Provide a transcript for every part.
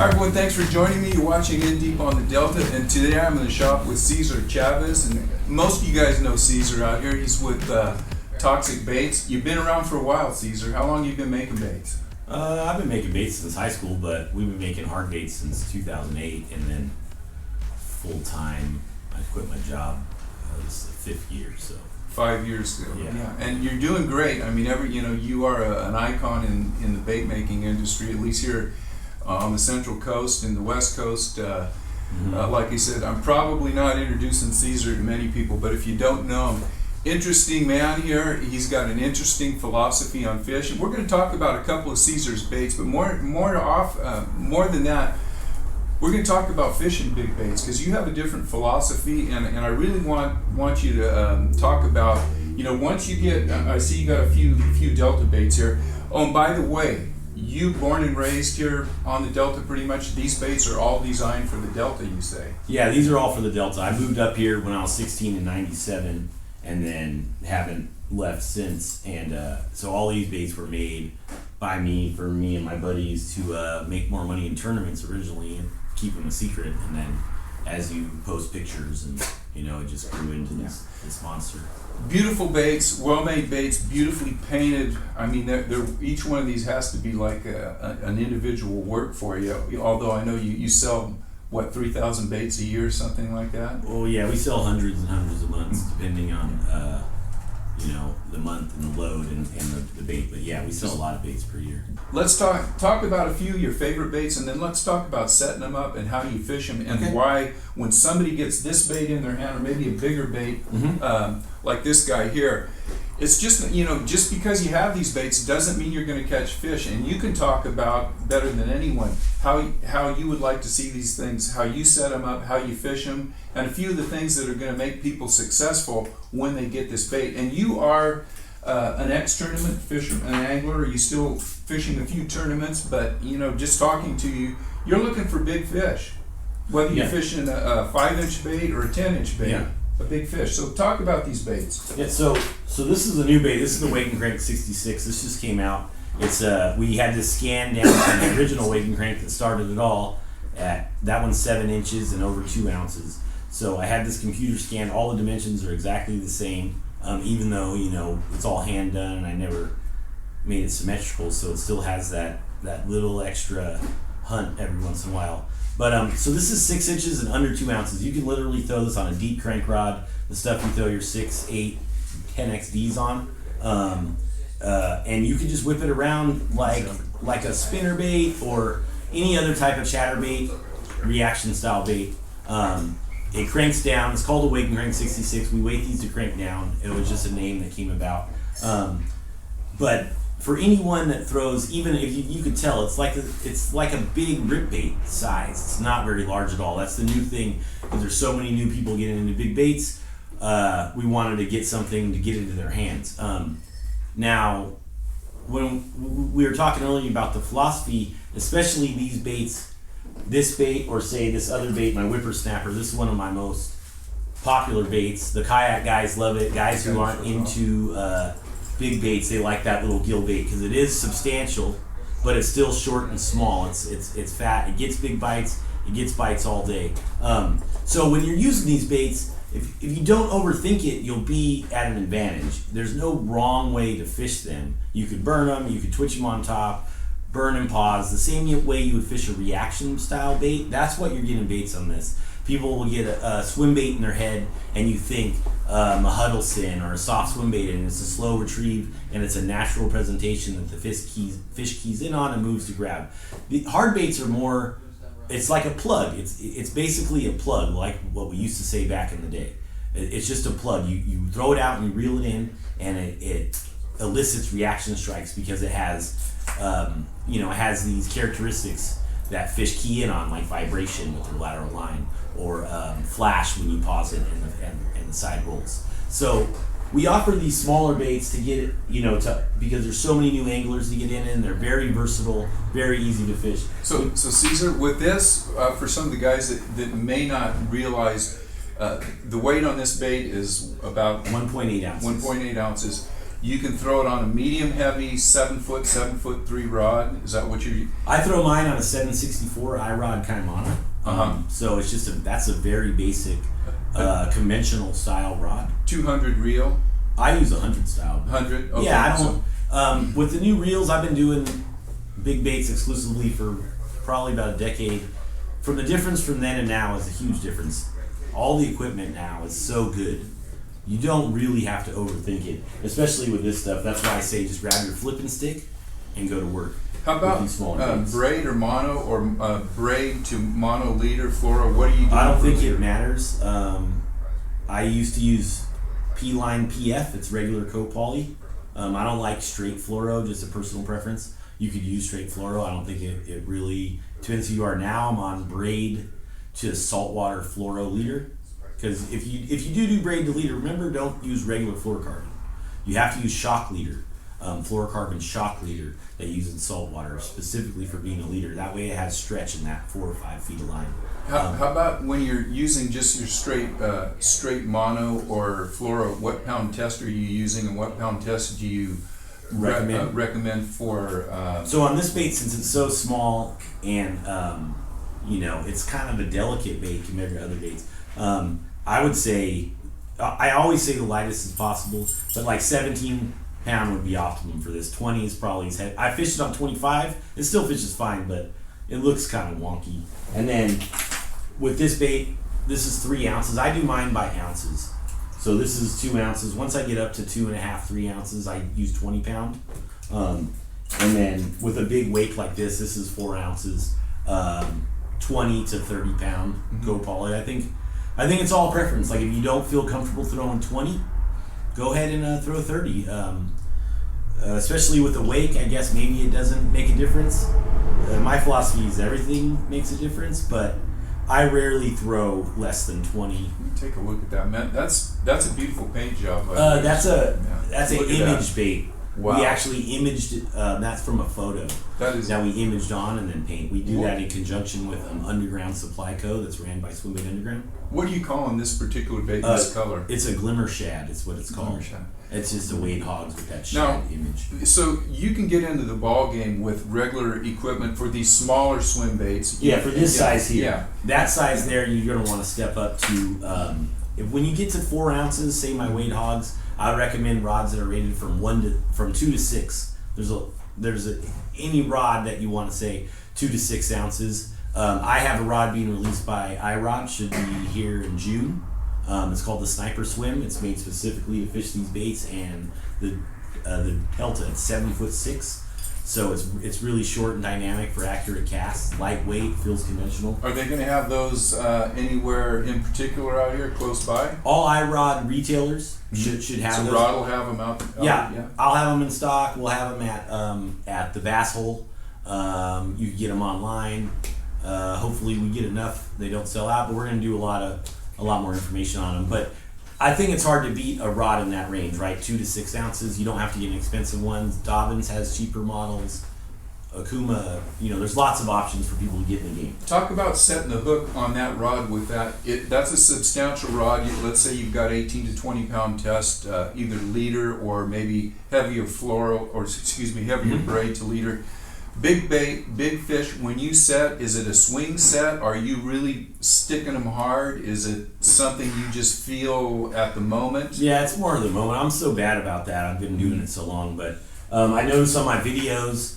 Hi everyone, thanks for joining me. You're watching In Deep on the Delta, and today I'm in the shop with Cesar Chavez, and most of you guys know Cesar out here. He's with Toxic Baits. You've been around for a while, Cesar. How long have you been making baits? I've been making baits since high school, but we've been making hard baits since 2008, and then full time, I quit my job. This is the 5th year, so. 5 years ago. Yeah. And you're doing great. I mean, you are an icon in the bait making industry, at least here on the Central Coast and the West Coast. Like I said, I'm probably not introducing Cesar to many people, but if you don't know him, interesting man here. He's got an interesting philosophy on fish, and we're going to talk about a couple of Cesar's baits, but more than that, we're going to talk about fishing big baits, because you have a different philosophy, and I really want you to talk about, once you get, I see you got a few Delta baits here. Oh, and by the way, you born and raised here on the Delta pretty much. These baits are all designed for the Delta, you say? Yeah, these are all for the Delta. I moved up here when I was 16 in 97, and then haven't left since. And so all these baits were made by me, for me and my buddies, to make more money in tournaments originally and keep them a secret. And then as you post pictures, and it just grew into this monster. Beautiful baits, well-made baits, beautifully painted. I mean, each one of these has to be like an individual work for you. Although I know you sell, 3,000 baits a year or something like that? Well, yeah, we sell hundreds and hundreds of months, depending on the month and the load and the bait. But yeah, we sell a lot of baits per year. Let's talk about a few of your favorite baits, and then let's talk about setting them up and how you fish them, and why when somebody gets this bait in their hand, or maybe a bigger bait, like this guy here, it's just, just because you have these baits doesn't mean you're going to catch fish. And you can talk about better than anyone how you would like to see these things, how you set them up, how you fish them, and a few of the things that are going to make people successful when they get this bait. And you are an ex-tournament fisherman, an angler. Are you still fishing a few tournaments? But just talking to you, you're looking for big fish, whether you're fishing a 5-inch bait or a 10-inch bait. Yeah. A big fish. So talk about these baits. Yeah, so this is a new bait. This is the Wake and Crank 66. This just came out. It's we had to scan down from the original Wake and Crank that started it all. At that one's 7 inches and over 2 ounces. So I had this computer scan. All the dimensions are exactly the same, even though it's all hand done, and I never made it symmetrical. So it still has that little extra hunt every once in a while. But so this is 6 inches and under 2 ounces. You can literally throw this on a deep crank rod, the stuff you throw your 6, 8, 10XDs on, and you can just whip it around like a spinner bait or any other type of chatterbait, reaction style bait. It cranks down. It's called a Wake and Crank 66. We weight these to crank down. It was just a name that came about. But for anyone that throws, even if you could tell, it's like a big rip bait size. It's not very large at all. That's the new thing, because there's so many new people getting into big baits. We wanted to get something to get into their hands. Now, when we were talking earlier about the philosophy, especially these baits, this bait or say this other bait, my whippersnapper, this is one of my most popular baits. The kayak guys love it. Guys who aren't into big baits, they like that little gill bait because it is substantial, but it's still short and small. It's fat. It gets big bites. It gets bites all day. So when you're using these baits, if you don't overthink it, you'll be at an advantage. There's no wrong way to fish them. You could burn them. You could twitch them on top, burn and pause. The same way you would fish a reaction style bait. That's what you're getting baits on this. People will get a swim bait in their head, and you think a Huddleston or a soft swim bait, and it's a slow retrieve, and it's a natural presentation that the fish keys in on and moves to grab. The hard baits are more, it's like a plug. It's basically a plug, like what we used to say back in the day. It's just a plug. You throw it out and you reel it in, and it elicits reaction strikes because it has, it has these characteristics that fish key in on, like vibration with their lateral line, or flash when you pause it and the side rolls. So we offer these smaller baits to get it, because there's so many new anglers to get in, and they're very versatile, very easy to fish. So Cesar, with this, for some of the guys that may not realize, the weight on this bait is about 1.8 ounces. 1.8 ounces. You can throw it on a medium heavy 7 foot, 7'3" rod. Is that what you're? I throw mine on a 764 iRod Kaimana. So it's just that's a very basic conventional style rod. 200 reel. I use 100 style. 100. Okay, yeah, I don't. With the new reels, I've been doing big baits exclusively for probably about a decade. From the difference from then and now is a huge difference. All the equipment now is so good. You don't really have to overthink it, especially with this stuff. That's why I say just grab your flipping stick and go to work. How about braid or mono, or braid to mono leader, fluoro? What do you do? I don't think it matters. I used to use P-line PF. It's regular co-poly. I don't like straight fluoro, just a personal preference. You could use straight fluoro. I don't think it really depends who you are. Now I'm on braid to saltwater fluoro leader. Because if you do braid to leader, remember, don't use regular fluorocarbon. You have to use shock leader, fluorocarbon shock leader that you use in saltwater specifically for being a leader. That way it has stretch in that 4 or 5 feet of line. How about when you're using just your straight mono or fluoro? What pound test are you using, and what pound test do you recommend for? So on this bait, since it's so small and it's kind of a delicate bait compared to other baits. I would say, I always say the lightest as possible, but like 17 pound would be optimum for this. 20 is probably as heavy. I fished it on 25. It still fishes fine, but it looks kind of wonky. And then with this bait, this is 3 ounces. I do mine by ounces. So this is 2 ounces. Once I get up to 2.5, 3 ounces, I use 20 pound. And then with a big wake like this is 4 ounces, 20 to 30 pound co-poly. I think it's all preference. Like if you don't feel comfortable throwing 20, go ahead and throw 30. Especially with the wake, I guess maybe it doesn't make a difference. My philosophy is everything makes a difference, but I rarely throw less than 20. Let me take a look at that, man. That's a beautiful paint job. That's an image bait. Wow. We actually imaged it. That's from a photo that we imaged on and then paint. We do that in conjunction with an underground supply co that's ran by Swim Bait Underground. What do you call in this particular bait, this color? It's a glimmer shad. It's what it's called. Glimmer shad. It's just a Wade Hogs with that shad image. So you can get into the ball game with regular equipment for these smaller swim baits. Yeah, for this size here. Yeah. That size there, you're going to want to step up to. When you get to 4 ounces, say my Wade Hogs, I recommend rods that are rated from 2 to 6. There's any rod that you want to say 2 to 6 ounces. I have a rod being released by iRod, should be here in June. It's called the Sniper Swim. It's made specifically to fish these baits, and the Delta, it's 70'6", so it's really short and dynamic for accurate casts. Lightweight, feels conventional. Are they going to have those anywhere in particular out here close by? All iRod retailers should have those. So Rod will have them out. Yeah, I'll have them in stock. We'll have them at the Bass Hole. You can get them online. Hopefully we get enough they don't sell out, but we're going to do a lot more information on them. But I think it's hard to beat a rod in that range, right? 2 to 6 ounces. You don't have to get an expensive one. Dobbins has cheaper models. Akuma, there's lots of options for people to get in the game. Talk about setting the hook on that rod with that. That's a substantial rod. Let's say you've got 18 to 20 pound test, either leader or maybe heavier heavier braid to leader. Big bait, big fish. When you set, is it a swing set? Are you really sticking them hard? Is it something you just feel at the moment? Yeah, it's more of the moment. I'm so bad about that. I've been doing it so long, but I notice on my videos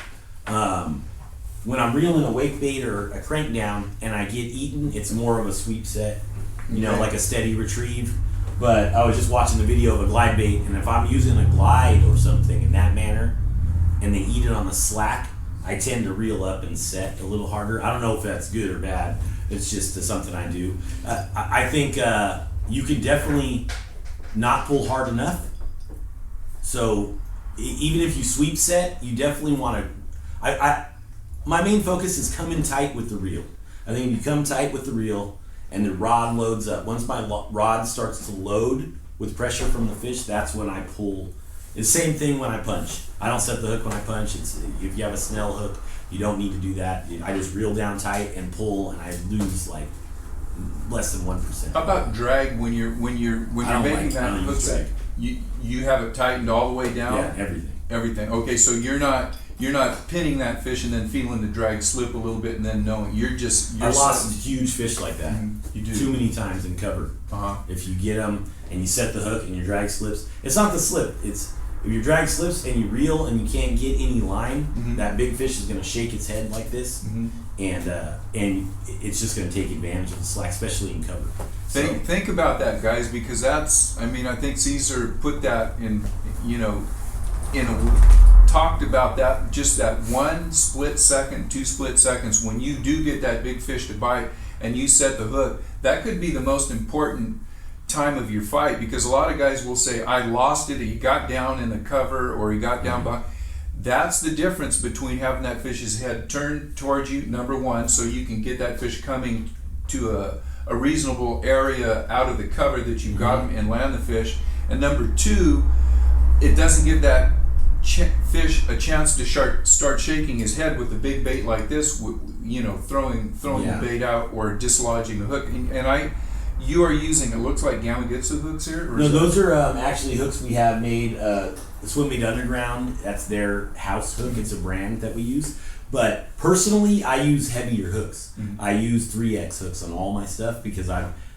when I'm reeling a wake bait or a crank down and I get eaten, it's more of a sweep set, like a steady retrieve. But I was just watching the video of a glide bait, and if I'm using a glide or something in that manner and they eat it on the slack, I tend to reel up and set a little harder. I don't know if that's good or bad. It's just something I do. I think you can definitely not pull hard enough. So even if you sweep set, you definitely want to. My main focus is coming tight with the reel. I think if you come tight with the reel and the rod loads up, once my rod starts to load with pressure from the fish, that's when I pull. It's the same thing when I punch. I don't set the hook when I punch. If you have a Snell hook, you don't need to do that. I just reel down tight and pull, and I lose like less than 1%. How about drag when you're making that hook? you have it tightened all the way down? Yeah, everything. Everything. Okay, so you're not pinning that fish and then feeling the drag slip a little bit and then knowing you're I lost huge fish like that. You do. Too many times in cover. If you get them and you set the hook and your drag slips, it's not the slip. It's if your drag slips and you reel and you can't get any line, that big fish is going to shake its head like this, and it's just going to take advantage of the slack, especially in cover. Think about that, guys, because that's. I mean, I think Caesar put that in. Talked about that, just that 1 split second, 2 split seconds when you do get that big fish to bite and you set the hook. That could be the most important time of your fight, because a lot of guys will say, I lost it, he got down in the cover or he got down by. That's the difference between having that fish's head turned towards you, number one, so you can get that fish coming to a reasonable area out of the cover that you've got him and land the fish, and number two, it doesn't give that fish a chance to start shaking his head with a big bait like this, throwing the bait out or dislodging the hook. And you are using, it looks like Gamakatsu hooks here? No, those are actually hooks we have made. Swim Meet Underground, that's their house hook. It's a brand that we use. But personally, I use heavier hooks. I use 3X hooks on all my stuff because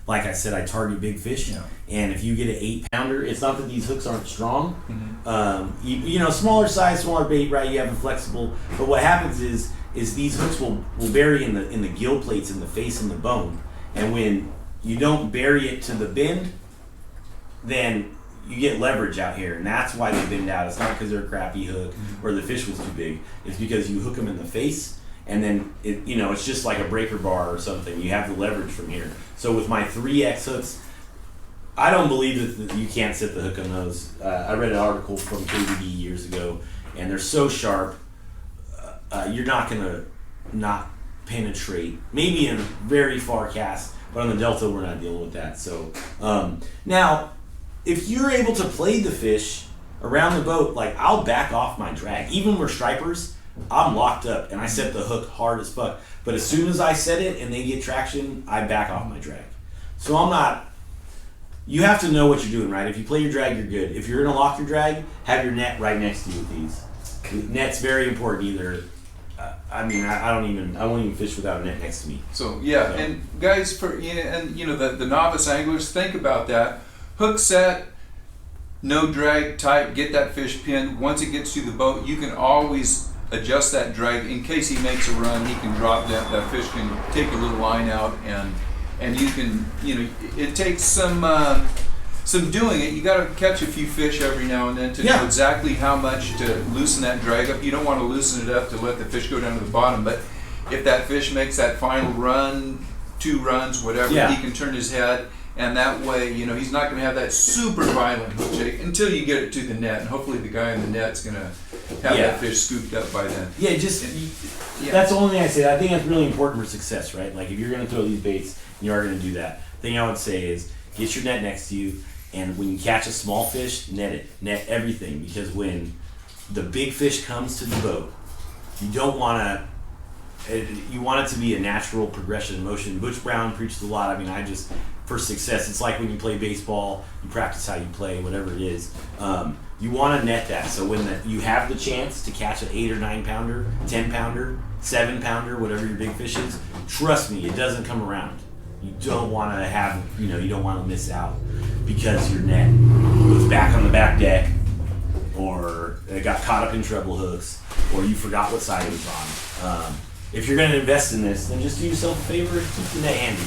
like I said, I target big fish. Yeah. And if you get an 8-pounder, it's not that these hooks aren't strong. Smaller size, smaller bait, right? You have them flexible. But what happens is these hooks will bury in the gill plates, in the face and the bone. And when you don't bury it to the bend, then you get leverage out here, and that's why they bend out. It's not because they're a crappy hook or the fish was too big. It's because you hook them in the face, and then it's just like a breaker bar or something. You have the leverage from here. So with my 3X hooks, I don't believe that you can't set the hook on those. I read an article from KVD years ago, and they're so sharp, you're not gonna not penetrate. Maybe in a very far cast, but on the Delta, we're not dealing with that. So now, if you're able to play the fish around the boat, like I'll back off my drag. Even when we're stripers, I'm locked up and I set the hook hard as fuck. But as soon as I set it and they get traction, I back off my drag. So I'm not, you have to know what you're doing, right? If you play your drag, you're good. If you're gonna lock your drag, have your net right next to you with these. Net's very important either. I won't even fish without a net next to me. So and guys, the novice anglers, think about that. Hook set, no drag, tight, get that fish pinned. Once it gets to the boat, you can always adjust that drag. In case he makes a run, he can drop that fish can take a little line out, and you can, it takes some doing it. You got to catch a few fish every now and then to know exactly how much to loosen that drag up. You don't want to loosen it up to let the fish go down to the bottom, but if that fish makes that final run, 2 runs, whatever, he can turn his head. And that way, he's not going to have that super violent hook shake until you get it to the net. And hopefully the guy in the net's going to have that fish scooped up by then. That's the only thing I say. I think that's really important for success, right? Like if you're going to throw these baits, and you are going to do that. The thing I would say is get your net next to you. And when you catch a small fish, net it. Net everything. Because when the big fish comes to the boat, you don't want to... You want it to be a natural progression in motion. Butch Brown preached a lot. For success, it's like when you play baseball, you practice how you play, whatever it is. You want to net that. So when you have the chance to catch an 8 or 9 pounder, 10 pounder, 7 pounder, whatever your big fish is, trust me, it doesn't come around. You don't want to have, you don't want to miss out because your net was back on the back deck, or it got caught up in treble hooks, or you forgot what side it was on. If you're going to invest in this, then just do yourself a favor and keep the net handy.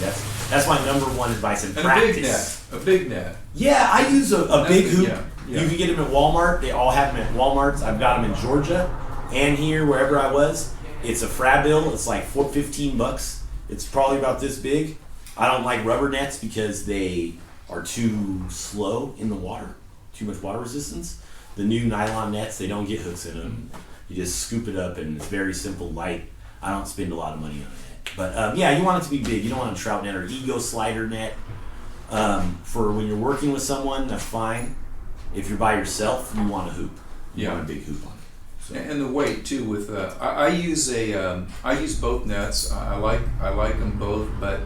That's my number one advice in practice. A big net. Yeah, I use a big hoop. You can get them at Walmart. They all have them at Walmarts. I've got them in Georgia and here, wherever I was. It's a Frabill. It's like $15. It's probably about this big. I don't like rubber nets because they are too slow in the water. Too much water resistance. The new nylon nets, they don't get hooks in them. You just scoop it up and it's very simple, light. I don't spend a lot of money on it. But you want it to be big. You don't want a trout net or ego slider net. For when you're working with someone, that's fine. If you're by yourself, you want a hoop. You want a big hoop on it. So. And the weight too. With I use both nets. I like them both, but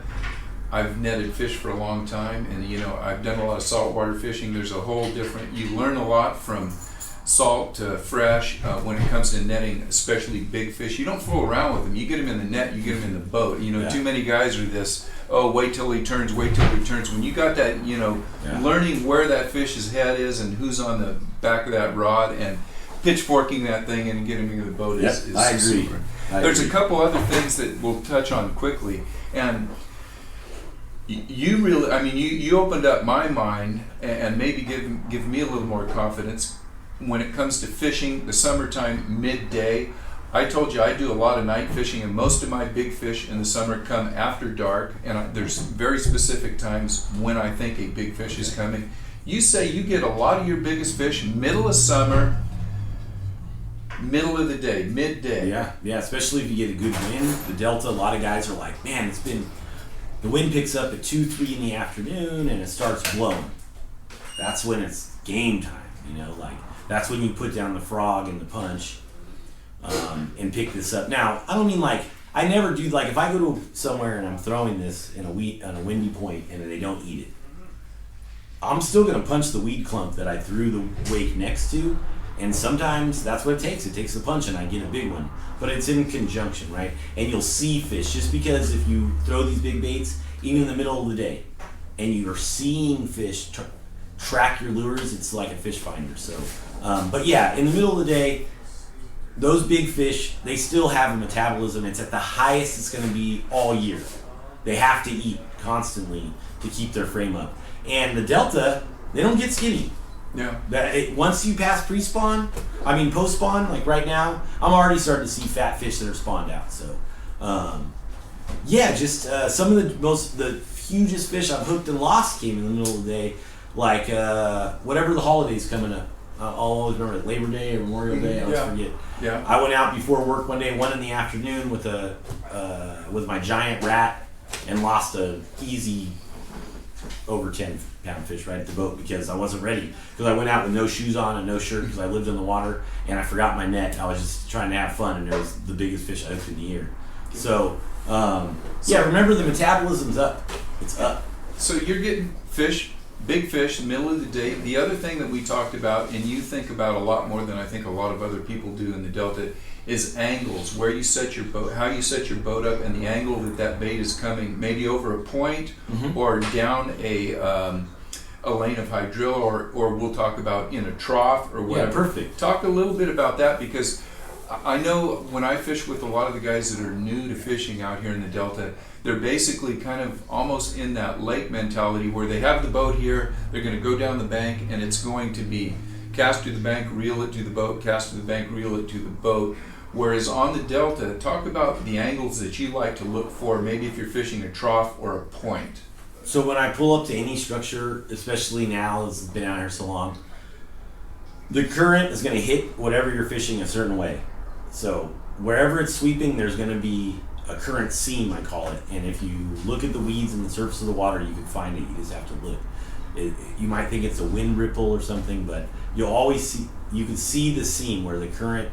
I've netted fish for a long time, and I've done a lot of saltwater fishing. There's a whole different. You learn a lot from salt to fresh when it comes to netting, especially big fish. You don't fool around with them. You get them in the net, you get them in the boat. Too many guys are this. Oh, wait till he turns. Wait till he turns. When you got that, learning where that fish's head is and who's on the back of that rod and pitchforking that thing and getting him into the boat is I agree. super. There's a couple other things that we'll touch on quickly, and you really, you opened up my mind and maybe give me a little more confidence when it comes to fishing the summertime midday. I told you I do a lot of night fishing, and most of my big fish in the summer come after dark, and there's very specific times when I think a big fish is coming. You say you get a lot of your biggest fish middle of summer, middle of the day, midday. Yeah, especially if you get a good wind. The Delta, a lot of guys are like, man, the wind picks up at 2, 3 in the afternoon and it starts blowing. That's when it's game time, that's when you put down the frog and the punch and pick this up. Now, I don't mean I never do, if I go to somewhere and I'm throwing this on a windy point and they don't eat it, I'm still going to punch the weed clump that I threw the wake next to. And sometimes that's what it takes. It takes the punch and I get a big one. But it's in conjunction, right? And you'll see fish. Just because if you throw these big baits, even in the middle of the day, and you're seeing fish track your lures, it's like a fish finder. So, but yeah, in the middle of the day, those big fish, they still have a metabolism. It's at the highest it's going to be all year. They have to eat constantly to keep their frame up. And the Delta, they don't get skinny. Yeah. Once you pass pre-spawn, post-spawn, like right now, I'm already starting to see fat fish that are spawned out. So, some of the hugest fish I've hooked and lost came in the middle of the day, like whatever the holidays coming up. I'll always remember Labor Day or Memorial Day. I always forget. Yeah. I went out before work one day, 1 in the afternoon, with my giant rat, and lost a easy over 10-pound fish right at the boat because I wasn't ready. Because I went out with no shoes on and no shirt because I lived in the water and I forgot my net. I was just trying to have fun, and it was the biggest fish I hooked in the year. So, remember the metabolism's up. It's up. So you're getting big fish, middle of the day. The other thing that we talked about, and you think about a lot more than I think a lot of other people do in the Delta, is angles, where you set your boat, how you set your boat up, and the angle that bait is coming, maybe over a point or down a lane of hydrilla, or we'll talk about in a trough or whatever. Yeah, perfect. Talk a little bit about that, because I know when I fish with a lot of the guys that are new to fishing out here in the Delta, they're basically kind of almost in that lake mentality where they have the boat here, they're going to go down the bank, and it's going to be cast to the bank, reel it to the boat, cast to the bank, reel it to the boat. Whereas on the Delta, talk about the angles that you like to look for, maybe if you're fishing a trough or a point. So when I pull up to any structure, especially now, it's been out here so long, the current is going to hit whatever you're fishing a certain way. So wherever it's sweeping, there's going to be a current seam, I call it. And if you look at the weeds and the surface of the water, you can find it. You just have to look. You might think it's a wind ripple or something, but you can see the seam where the current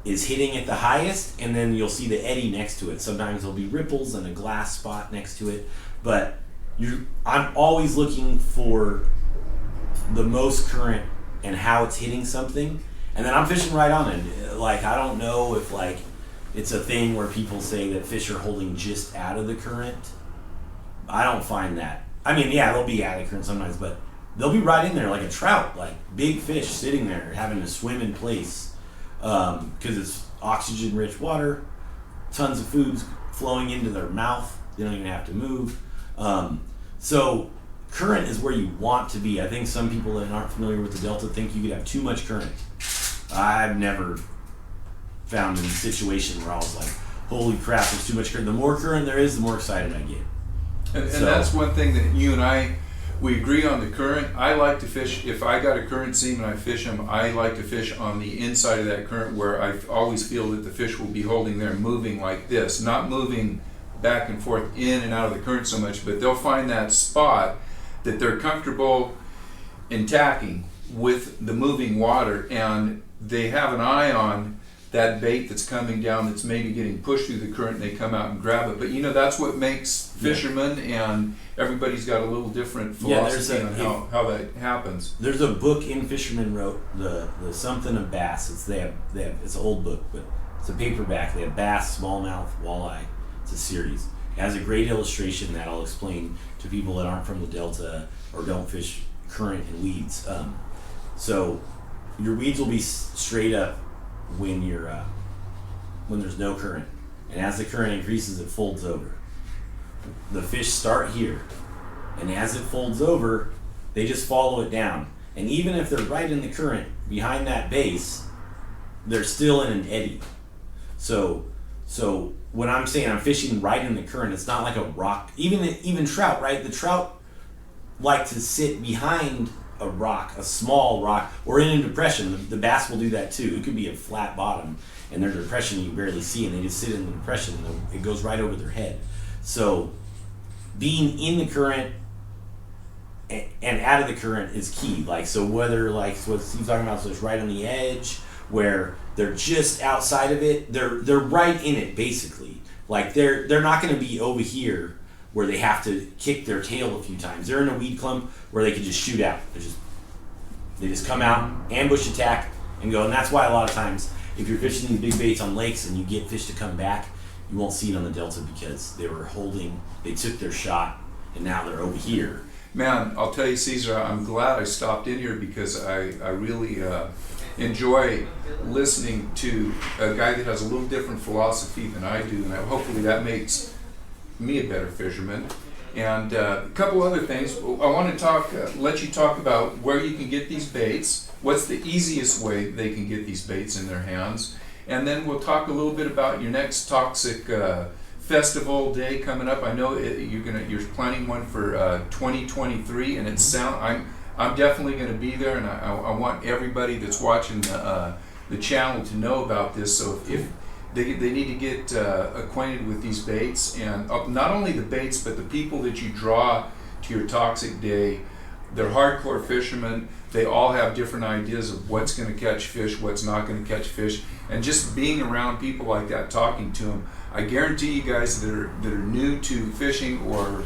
is hitting at the highest, and then you'll see the eddy next to it. Sometimes there'll be ripples and a glass spot next to it, but I'm always looking for the most current and how it's hitting something, and then I'm fishing right on it. I don't know if it's a thing where people say that fish are holding just out of the current. I don't find that. They'll be out of the current sometimes, but they'll be right in there like a trout, like big fish sitting there having to swim in place. Because it's oxygen-rich water, tons of food's flowing into their mouth. They don't even have to move. So current is where you want to be. I think some people that aren't familiar with the Delta think you could have too much current. I've never found a situation where I was like, holy crap, there's too much current. The more current there is, the more excited I get. And that's one thing that you and we agree on the current. I like to fish, if I got a current seam and I fish them, I like to fish on the inside of that current where I always feel that the fish will be holding there, moving like this, not moving back and forth in and out of the current so much, but they'll find that spot that they're comfortable in tacking with the moving water, and they have an eye on that bait that's coming down that's maybe getting pushed through the current, and they come out and grab it. But that's what makes fishermen, and everybody's got a little different philosophy on how that happens. There's a book Fisherman wrote, the something of bass. It's it's an old book, but it's a paperback. They have bass, smallmouth, walleye. It's a series. It has a great illustration that I'll explain to people that aren't from the Delta or don't fish current and weeds. So your weeds will be straight up when there's no current, and as the current increases, it folds over. The fish start here, and as it folds over, they just follow it down. And even if they're right in the current behind that base, they're still in an eddy. So when I'm saying I'm fishing right in the current, it's not like a rock. Even trout, right? The trout like to sit behind a rock, a small rock, or in a depression. The bass will do that too. It could be a flat bottom, and their depression you barely see, and they just sit in the depression, and it goes right over their head. So being in the current and out of the current is key. Like, so whether like what Steve's talking about, so it's right on the edge where they're just outside of it, they're right in it basically. Like they're not going to be over here where they have to kick their tail a few times. They're in a weed clump where they can just shoot out. They just come out, ambush attack, and go. And that's why a lot of times, if you're fishing these big baits on lakes and you get fish to come back, you won't see it on the Delta because they took their shot, and now they're over here. Man, I'll tell you, Caesar, I'm glad I stopped in here because I really enjoy listening to a guy that has a little different philosophy than I do, and hopefully that makes me a better fisherman. And a couple other things. I want to let you talk about where you can get these baits, what's the easiest way they can get these baits in their hands, and then we'll talk a little bit about your next Toxic Festival day coming up. I know you're planning one for 2023, and I'm definitely going to be there, and I want everybody that's watching the channel to know about this. So if they need to get acquainted with these baits, and not only the baits, but the people that you draw to your Toxic Day. They're hardcore fishermen. They all have different ideas of what's going to catch fish, what's not going to catch fish, and just being around people like that, talking to them. I guarantee you guys that are new to fishing, or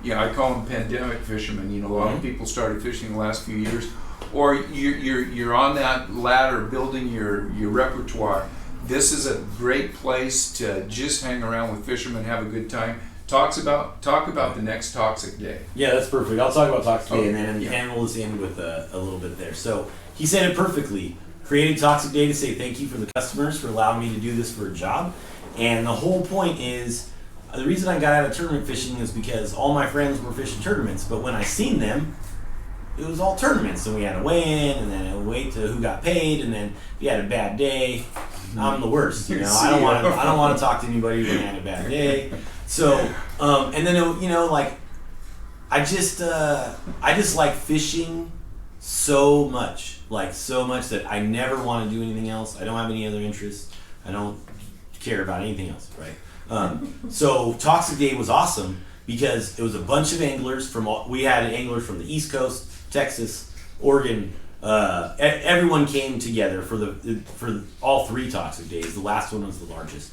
I call them pandemic fishermen. A lot of people started fishing the last few years, or you're on that ladder building your repertoire. This is a great place to just hang around with fishermen, have a good time. Talk about the next Toxic Day. Yeah, that's perfect. I'll talk about Toxic Day, and we'll just end with a little bit there. So he said it perfectly. Created Toxic Day to say thank you for the customers for allowing me to do this for a job. And the whole point is, the reason I got out of tournament fishing is because all my friends were fishing tournaments, but when I seen them, it was all tournaments, and we had a weigh-in, and then a wait to who got paid, and then if you had a bad day, I'm the worst. I don't want to talk to anybody when I had a bad day. So, and then I just like fishing so much that I never want to do anything else. I don't have any other interests. I don't care about anything else, right? So Toxic Day was awesome because it was a bunch of anglers we had anglers from the East Coast, Texas, Oregon. Everyone came together for all three Toxic Days. The last one was the largest.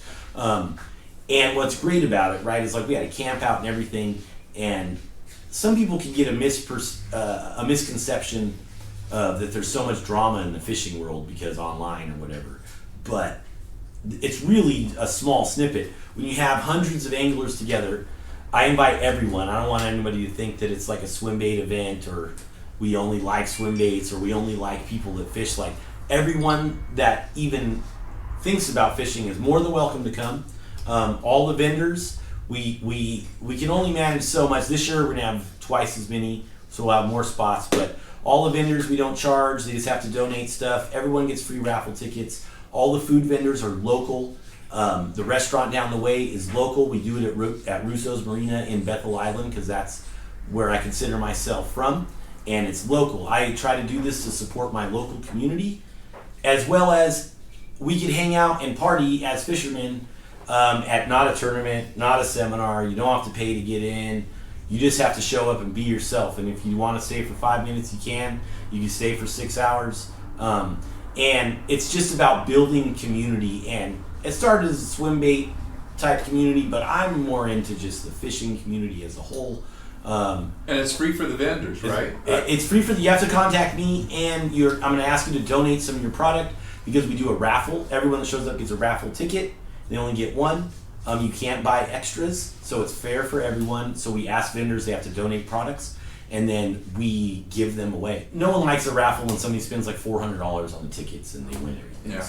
And what's great about it, right, is like we had a camp out and everything, and some people can get a misconception that there's so much drama in the fishing world because online or whatever. But it's really a small snippet. When you have hundreds of anglers together, I invite everyone. I don't want anybody to think that it's like a swim bait event, or we only like swim baits, or we only like people that fish. Like, everyone that even thinks about fishing is more than welcome to come. All the vendors, we can only manage so much. This year we're gonna have twice as many, so we'll have more spots. But all the vendors, we don't charge. They just have to donate stuff. Everyone gets free raffle tickets. All the food vendors are local. The restaurant down the way is local. We do it at Russo's Marina in Bethel Island because that's where I consider myself from, and it's local. I try to do this to support my local community, as well as we could hang out and party as fishermen at not a tournament, not a seminar. You don't have to pay to get in. You just have to show up and be yourself. And if you want to stay for 5 minutes, you can. You can stay for 6 hours. And it's just about building community. And it started as a swim bait type community, but I'm more into just the fishing community as a whole. And it's free for the vendors, right? It's free for you have to contact me, and I'm going to ask you to donate some of your product because we do a raffle. Everyone that shows up gets a raffle ticket. They only get one. You can't buy extras, so it's fair for everyone. So we ask vendors, they have to donate products, and then we give them away. No one likes a raffle when somebody spends like $400 on the tickets and they win everything. Yeah.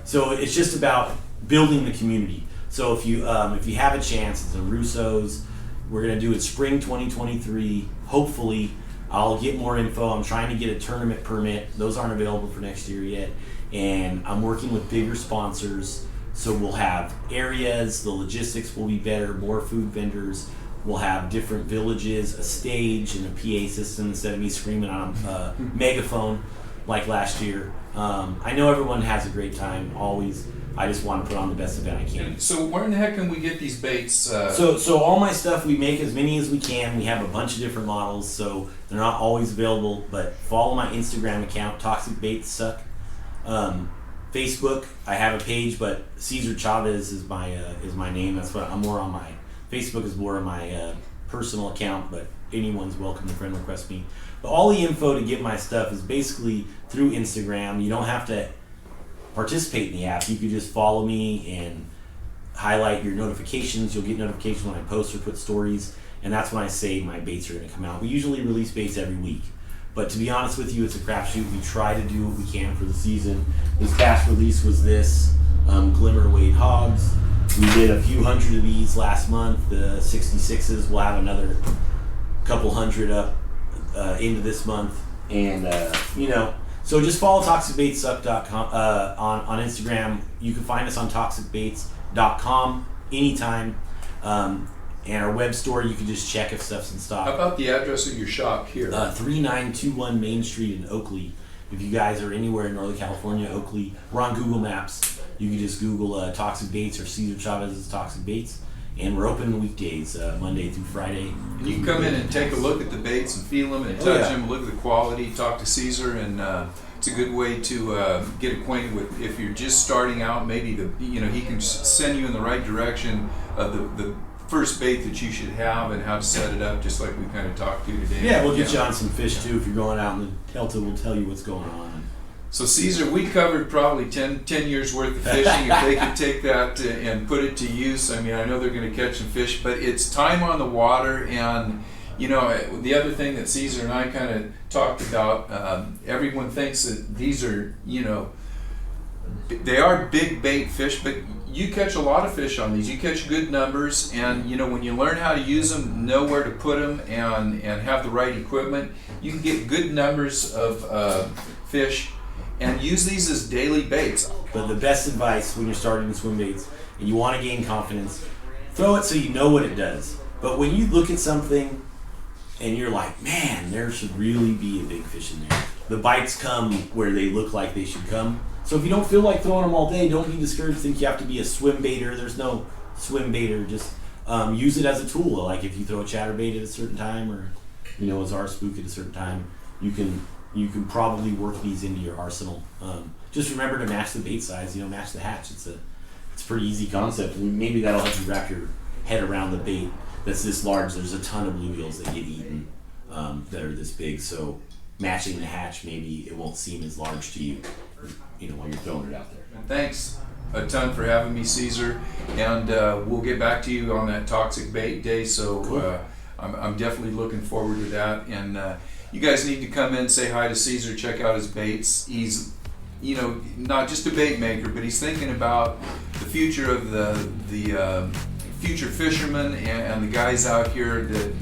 So it's just about building the community. So if you have a chance, it's a Russo's. We're going to do it spring 2023. Hopefully, I'll get more info. I'm trying to get a tournament permit. Those aren't available for next year yet. And I'm working with bigger sponsors. So we'll have areas, the logistics will be better, more food vendors. We'll have different villages, a stage, and a PA system instead of me screaming on a megaphone like last year. I know everyone has a great time, always. I just want to put on the best event I can. So where in the heck can we get these baits? So all my stuff, we make as many as we can. We have a bunch of different models, so they're not always available. But follow my Instagram account, Toxic Baits Suck. Facebook, I have a page, but Cesar Chavez is my name. That's what I'm more on my Facebook is more on my personal account, but anyone's welcome to friend request me. But all the info to get my stuff is basically through Instagram. You don't have to participate in the app. You could just follow me and highlight your notifications. You'll get notifications when I post or put stories, and that's when I say my baits are going to come out. We usually release baits every week, but to be honest with you, it's a crapshoot. We try to do what we can for the season. This past release was this Glimmer Weight Hogs. We did a few hundred of these last month. The 66s. We'll have another couple hundred up into this month, and So just follow toxicbaitsuck.com on Instagram. You can find us on toxicbaits.com anytime. And our web store, you can just check if stuff's in stock. How about the address of your shop here? 3921 Main Street in Oakley. If you guys are anywhere in Northern California, Oakley, we're on Google Maps. You can just Google Toxic Baits or Cesar Chavez's Toxic Baits. And we're open weekdays, Monday through Friday. And you can come in and take a look at the baits and feel them and touch them, look at the quality, talk to Cesar, and it's a good way to get acquainted with. If you're just starting out, maybe he can send you in the right direction of the first bait that you should have and how to set it up, just like we kind of talked to today. Yeah, we'll get you on some fish too if you're going out in the Delta. We'll tell you what's going on. So Cesar, we covered probably 10 years worth of fishing. If they could take that and put it to use, I mean, I know they're going to catch some fish, but it's time on the water. And the other thing that Cesar and I kind of talked about, everyone thinks that these are, they are big bait fish, but you catch a lot of fish on these. You catch good numbers, and when you learn how to use them, know where to put them, and have the right equipment, you can get good numbers of fish. And use these as daily baits. But the best advice when you're starting in swim baits and you want to gain confidence, throw it so you know what it does. But when you look at something and you're like, man, there should really be a big fish in there, the bites come where they look like they should come. So if you don't feel like throwing them all day, don't be discouraged. Think you have to be a swim baiter. There's no swim baiter. Just use it as a tool. Like if you throw a chatterbait at a certain time, or a czar spook at a certain time, you can probably work these into your arsenal. Just remember to match the bait size, match the hatch. It's a pretty easy concept. And maybe that'll help you wrap your head around the bait that's this large. There's a ton of bluegills that get eaten that are this big. So matching the hatch, maybe it won't seem as large to you, when you're throwing it out there. Thanks a ton for having me, Cesar. And we'll get back to you on that Toxic Bait Day. So cool. I'm definitely looking forward to that. And you guys need to come in, say hi to Cesar, check out his baits. He's, not just a bait maker, but he's thinking about the future of the future fishermen and the guys out here that,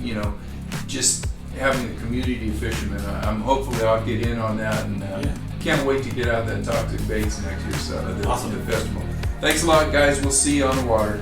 just having a community of fishermen. Hopefully I'll get in on that, and can't wait to get out that Toxic Baits next year. So awesome. The festival. Thanks a lot, guys. We'll see you on the water.